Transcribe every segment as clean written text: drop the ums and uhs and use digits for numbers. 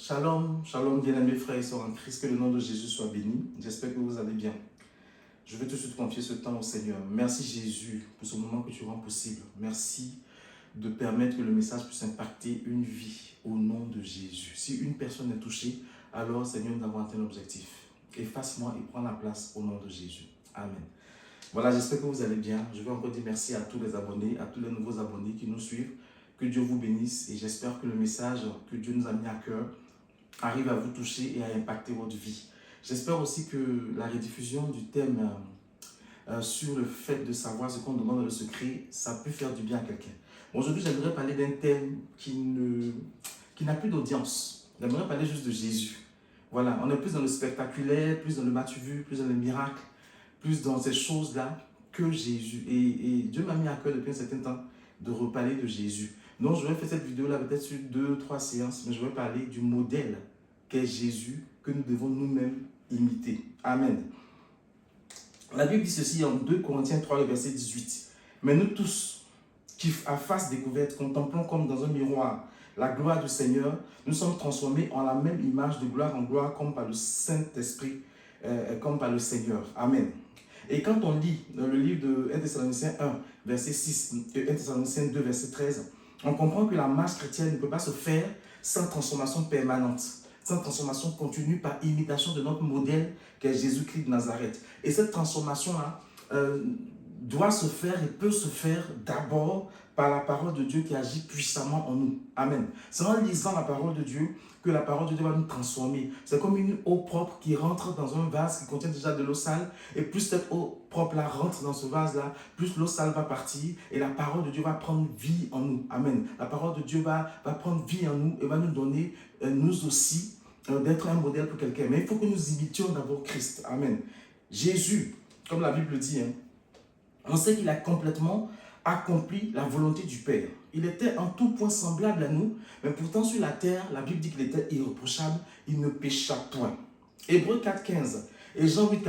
Shalom, shalom bien-aimés frères et sœurs en Christ, que le nom de Jésus soit béni. J'espère que vous allez bien. Je vais tout de suite confier ce temps au Seigneur. Merci Jésus pour ce moment que tu rends possible. Merci de permettre que le message puisse impacter une vie au nom de Jésus. Si une personne est touchée, alors Seigneur, nous avons atteint l'objectif. Efface-moi et prends la place au nom de Jésus. Amen. Voilà, j'espère que vous allez bien. Je vais encore dire merci à tous les abonnés, à tous les nouveaux abonnés qui nous suivent. Que Dieu vous bénisse et j'espère que le message que Dieu nous a mis à cœur arrive à vous toucher et à impacter votre vie. J'espère aussi que la rediffusion du thème sur le fait de savoir ce qu'on demande dans le secret, ça peut faire du bien à quelqu'un. Aujourd'hui, j'aimerais parler d'un thème qui n'a plus d'audience. J'aimerais parler juste de Jésus. Voilà, on est plus dans le spectaculaire, plus dans le matu-vu, plus dans le miracle, plus dans ces choses-là que Jésus. Et Dieu m'a mis à cœur depuis un certain temps de reparler de Jésus. Donc, je vais faire cette vidéo-là peut-être sur 2-3 séances, mais je vais parler du modèle qu'est Jésus, que nous devons nous-mêmes imiter. Amen. La Bible dit ceci en 2 Corinthiens 3, le verset 18. Mais nous tous, qui à face découverte, contemplons comme dans un miroir la gloire du Seigneur, nous sommes transformés en la même image de gloire en gloire, comme par le Saint-Esprit, comme par le Seigneur. Amen. Et quand on lit dans le livre de 1 Thessaloniciens 1, verset 6, et 1 Thessaloniciens 2, verset 13, on comprend que la marche chrétienne ne peut pas se faire sans transformation permanente, sans transformation continue par imitation de notre modèle qui est Jésus-Christ de Nazareth. Et cette transformation-là doit se faire et peut se faire d'abord par la parole de Dieu qui agit puissamment en nous. Amen. C'est en lisant la parole de Dieu que la parole de Dieu va nous transformer. C'est comme une eau propre qui rentre dans un vase qui contient déjà de l'eau sale. Et plus cette eau propre-là rentre dans ce vase-là, plus l'eau sale va partir et la parole de Dieu va prendre vie en nous. Amen. La parole de Dieu va prendre vie en nous et va nous donner, nous aussi, d'être un modèle pour quelqu'un. Mais il faut que nous imitions d'abord Christ. Amen. Jésus, comme la Bible dit, on sait qu'il a complètement accompli la volonté du Père. Il était en tout point semblable à nous, mais pourtant sur la terre, la Bible dit qu'il était irréprochable, il ne pécha point. Hébreux 4, 15 et Jean 8,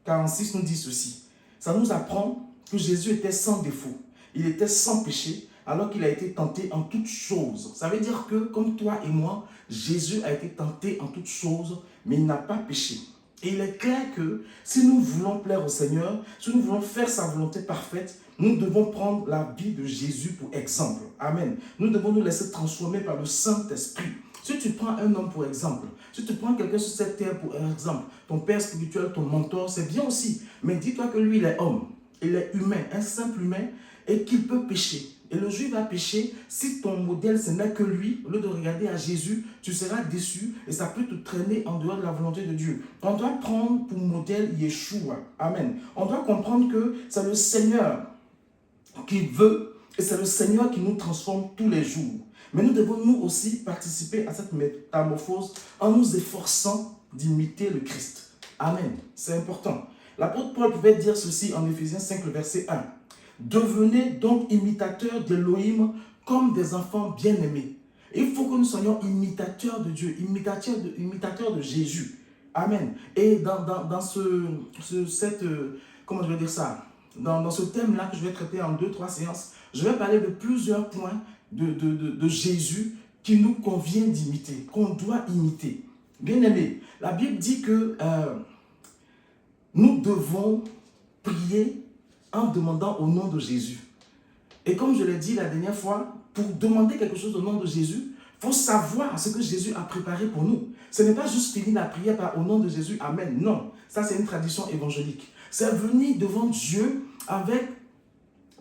46 nous dit ceci. Ça nous apprend que Jésus était sans défaut, il était sans péché, alors qu'il a été tenté en toutes choses. Ça veut dire que, comme toi et moi, Jésus a été tenté en toutes choses, mais il n'a pas péché. Et il est clair que si nous voulons plaire au Seigneur, si nous voulons faire sa volonté parfaite, nous devons prendre la vie de Jésus pour exemple. Amen. Nous devons nous laisser transformer par le Saint-Esprit. Si tu prends un homme pour exemple, si tu prends quelqu'un sur cette terre pour exemple, ton père spirituel, ton mentor, c'est bien aussi. Mais dis-toi que lui, il est homme, il est humain, un simple humain, et qu'il peut pécher. Et le juif va pécher, si ton modèle ce n'est que lui, au lieu de regarder à Jésus, tu seras déçu et ça peut te traîner en dehors de la volonté de Dieu. On doit prendre pour modèle Yeshua. Amen. On doit comprendre que c'est le Seigneur qui veut et c'est le Seigneur qui nous transforme tous les jours. Mais nous devons nous aussi participer à cette métamorphose en nous efforçant d'imiter le Christ. Amen. C'est important. L'apôtre Paul pouvait dire ceci en Éphésiens 5, le verset 1. Devenez donc imitateurs d'Élohim comme des enfants bien-aimés. Il faut que nous soyons imitateurs de Dieu, imitateurs de Jésus. Amen. Et dans comment je vais dire ça, dans ce thème-là que je vais traiter en 2-3 séances, je vais parler de plusieurs points de Jésus qui nous convient d'imiter, qu'on doit imiter. Bien-aimés, la Bible dit que nous devons prier en demandant au nom de Jésus. Et comme je l'ai dit la dernière fois, pour demander quelque chose au nom de Jésus, il faut savoir ce que Jésus a préparé pour nous. Ce n'est pas juste finir la prière par au nom de Jésus, Amen. Non, ça c'est une tradition évangélique. C'est venir devant Dieu avec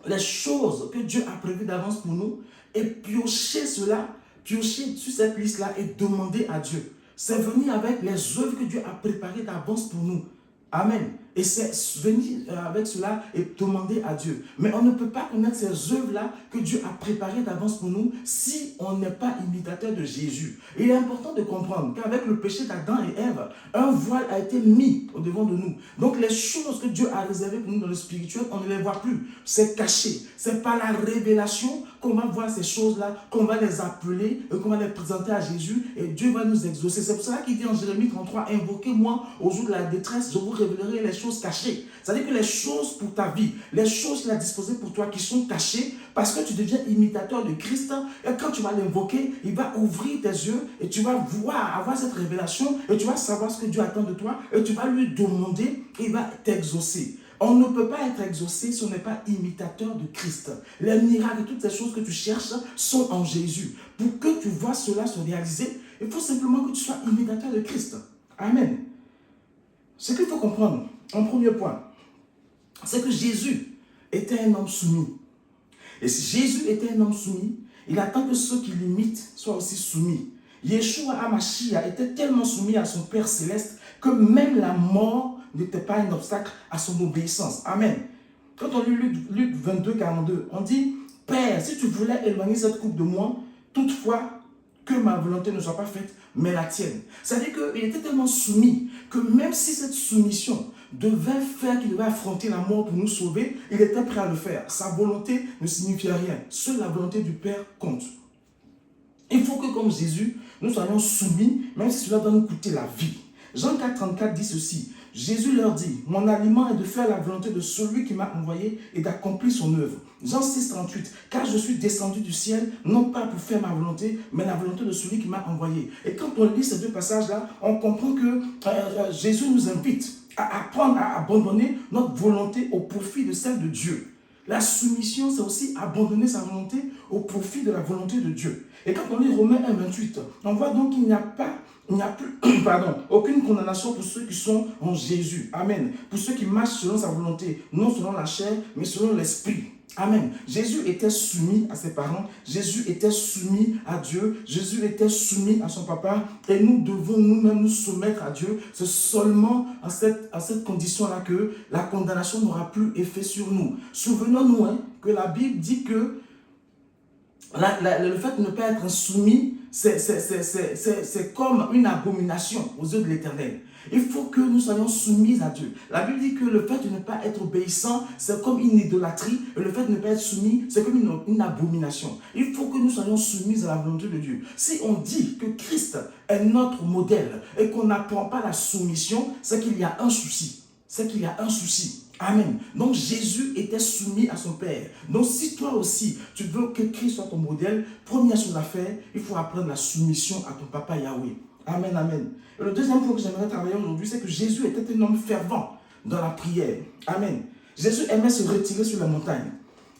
les choses que Dieu a prévues d'avance pour nous et piocher cela, piocher sur cette liste-là et demander à Dieu. C'est venir avec les œuvres que Dieu a préparées d'avance pour nous. Amen. Et c'est venir avec cela et demander à Dieu. Mais on ne peut pas connaître ces œuvres-là que Dieu a préparées d'avance pour nous si on n'est pas imitateur de Jésus. Il est important de comprendre qu'avec le péché d'Adam et Ève, un voile a été mis au devant de nous. Donc les choses que Dieu a réservées pour nous dans le spirituel, on ne les voit plus. C'est caché. C'est par la révélation qu'on va voir ces choses-là, qu'on va les appeler, et qu'on va les présenter à Jésus et Dieu va nous exaucer. C'est pour cela qu'il dit en Jérémie 33, invoquez-moi au jour de la détresse, je vous révélerai les choses choses cachées. C'est-à-dire que les choses pour ta vie, les choses qu'il a disposées pour toi qui sont cachées, parce que tu deviens imitateur de Christ, et quand tu vas l'invoquer, il va ouvrir tes yeux et tu vas voir, avoir cette révélation et tu vas savoir ce que Dieu attend de toi et tu vas lui demander et il va t'exaucer. On ne peut pas être exaucé si on n'est pas imitateur de Christ. Les miracles et toutes ces choses que tu cherches sont en Jésus. Pour que tu vois cela se réaliser, il faut simplement que tu sois imitateur de Christ. Amen. Ce qu'il faut comprendre, en premier point, c'est que Jésus était un homme soumis. Et si Jésus était un homme soumis, il attend que ceux qui l'imitent soient aussi soumis. Yeshua HaMashiach était tellement soumis à son Père Céleste que même la mort n'était pas un obstacle à son obéissance. Amen. Quand on lit Luc 22, 42, on dit, Père, si tu voulais éloigner cette coupe de moi, toutefois, que ma volonté ne soit pas faite, mais la tienne. C'est-à-dire qu'il était tellement soumis que même si cette soumission devait faire qu'il devait affronter la mort pour nous sauver, il était prêt à le faire. Sa volonté ne signifiait rien. Seule la volonté du Père compte. Il faut que, comme Jésus, nous soyons soumis, même si cela doit nous coûter la vie. Jean 4, 34 dit ceci. Jésus leur dit, mon aliment est de faire la volonté de celui qui m'a envoyé et d'accomplir son œuvre. Jean 6, 38, car je suis descendu du ciel, non pas pour faire ma volonté, mais la volonté de celui qui m'a envoyé. Et quand on lit ces deux passages-là, on comprend que Jésus nous invite à apprendre à abandonner notre volonté au profit de celle de Dieu. La soumission, c'est aussi abandonner sa volonté au profit de la volonté de Dieu. Et quand on lit Romains 1, 28, on voit donc qu'il n'y a plus aucune condamnation pour ceux qui sont en Jésus. Amen. Pour ceux qui marchent selon sa volonté, non selon la chair, mais selon l'esprit. Amen. Jésus était soumis à ses parents, Jésus était soumis à Dieu, Jésus était soumis à son papa et nous devons nous-mêmes nous soumettre à Dieu. C'est seulement à cette condition-là que la condamnation n'aura plus effet sur nous. Souvenons-nous que la Bible dit que le fait de ne pas être soumis, c'est comme une abomination aux yeux de l'Éternel. Il faut que nous soyons soumis à Dieu. La Bible dit que le fait de ne pas être obéissant, c'est comme une idolâtrie. Et le fait de ne pas être soumis, c'est comme une abomination. Il faut que nous soyons soumis à la volonté de Dieu. Si on dit que Christ est notre modèle et qu'on n'apprend pas la soumission, c'est qu'il y a un souci. Amen. Donc Jésus était soumis à son Père. Donc si toi aussi, tu veux que Christ soit ton modèle, première chose à faire, il faut apprendre la soumission à ton papa Yahweh. Amen, amen. Et le deuxième point que j'aimerais travailler aujourd'hui, c'est que Jésus était un homme fervent dans la prière. Amen. Jésus aimait se retirer sur la montagne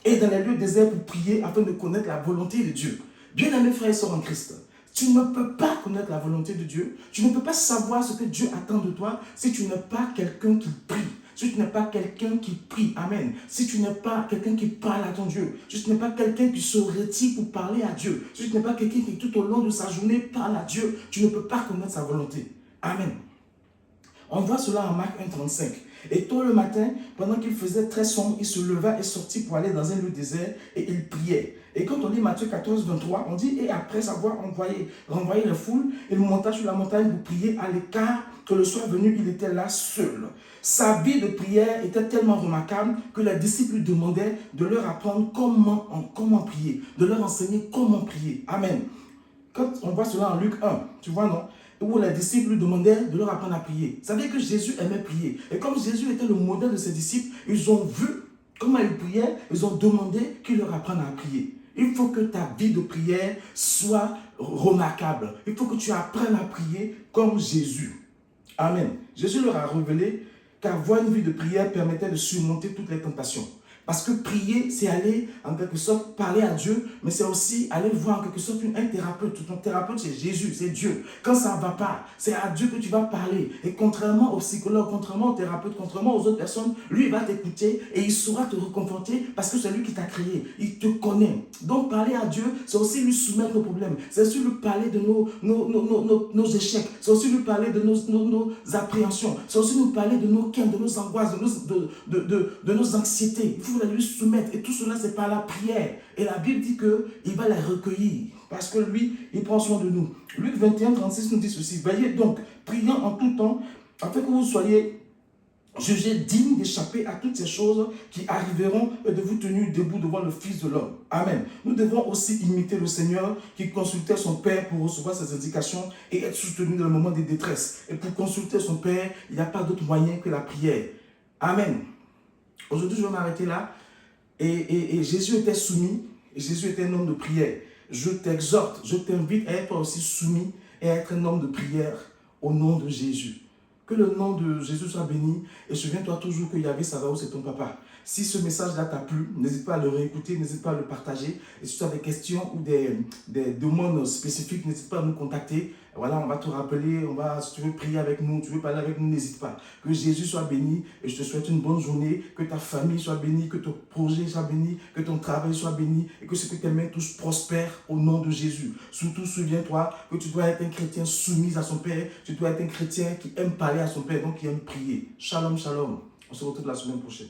et dans les lieux déserts pour prier afin de connaître la volonté de Dieu. Bien-aimés frères et sœurs en Christ, tu ne peux pas connaître la volonté de Dieu, tu ne peux pas savoir ce que Dieu attend de toi si tu n'es pas quelqu'un qui prie. Si tu n'es pas quelqu'un qui prie, amen. Si tu n'es pas quelqu'un qui parle à ton Dieu. Si tu n'es pas quelqu'un qui se retire pour parler à Dieu. Si tu n'es pas quelqu'un qui tout au long de sa journée parle à Dieu, tu ne peux pas connaître sa volonté. Amen. On voit cela en Marc 1, 35. Et tôt le matin, pendant qu'il faisait très sombre, il se leva et sortit pour aller dans un lieu désert et il priait. Et quand on lit Matthieu 14, 23, on dit, et après avoir renvoyé la foule, il monta sur la montagne pour prier à l'écart, que le soir venu, il était là seul. Sa vie de prière était tellement remarquable que les disciples lui demandaient de leur apprendre comment prier, de leur enseigner comment prier. Amen. Quand on voit cela en Luc 1, tu vois, non? Où les disciples lui demandaient de leur apprendre à prier. Ça veut dire que Jésus aimait prier. Et comme Jésus était le modèle de ses disciples, ils ont vu comment il priait, ils ont demandé qu'il leur apprenne à prier. Il faut que ta vie de prière soit remarquable. Il faut que tu apprennes à prier comme Jésus. Amen. Jésus leur a révélé qu'avoir une vie de prière permettait de surmonter toutes les tentations. Parce que prier, c'est aller en quelque sorte parler à Dieu, mais c'est aussi aller voir en quelque sorte un thérapeute. Ton thérapeute, c'est Jésus, c'est Dieu. Quand ça ne va pas, c'est à Dieu que tu vas parler. Et contrairement au psychologue, contrairement au thérapeute, contrairement aux autres personnes, lui, il va t'écouter et il saura te réconforter parce que c'est lui qui t'a créé. Il te connaît. Donc, parler à Dieu, c'est aussi lui soumettre nos problèmes. C'est aussi lui parler de nos échecs. C'est aussi lui parler de nos appréhensions. C'est aussi nous parler de nos quêtes, de nos angoisses, de nos anxiétés. Il faut lui soumettre. Et tout cela, c'est par la prière. Et la Bible dit qu'il va les recueillir. Parce que lui, il prend soin de nous. Luc 21, 36 nous dit ceci. Veillez donc, priant en tout temps, afin que vous soyez jugés dignes d'échapper à toutes ces choses qui arriveront et de vous tenir debout devant le Fils de l'homme. Amen. Nous devons aussi imiter le Seigneur qui consultait son Père pour recevoir ses indications et être soutenu dans le moment de détresse. Et pour consulter son Père, il n'y a pas d'autre moyen que la prière. Amen. Aujourd'hui, je vais m'arrêter là. Et Jésus était soumis. Et Jésus était un homme de prière. Je t'exhorte, je t'invite à être aussi soumis et à être un homme de prière au nom de Jésus. Que le nom de Jésus soit béni. Et souviens-toi toujours que Yahvé Sabaoth, c'est ton papa. Si ce message-là t'a plu, n'hésite pas à le réécouter, n'hésite pas à le partager. Et si tu as des questions ou des demandes spécifiques, n'hésite pas à nous contacter. Voilà, on va te rappeler, si tu veux prier avec nous, tu veux parler avec nous, n'hésite pas. Que Jésus soit béni et je te souhaite une bonne journée, que ta famille soit bénie, que ton projet soit béni, que ton travail soit béni et que ce que tes mains touchent prospère au nom de Jésus. Surtout, souviens-toi que tu dois être un chrétien soumis à son Père, tu dois être un chrétien qui aime parler à son Père, donc qui aime prier. Shalom, shalom. On se retrouve la semaine prochaine.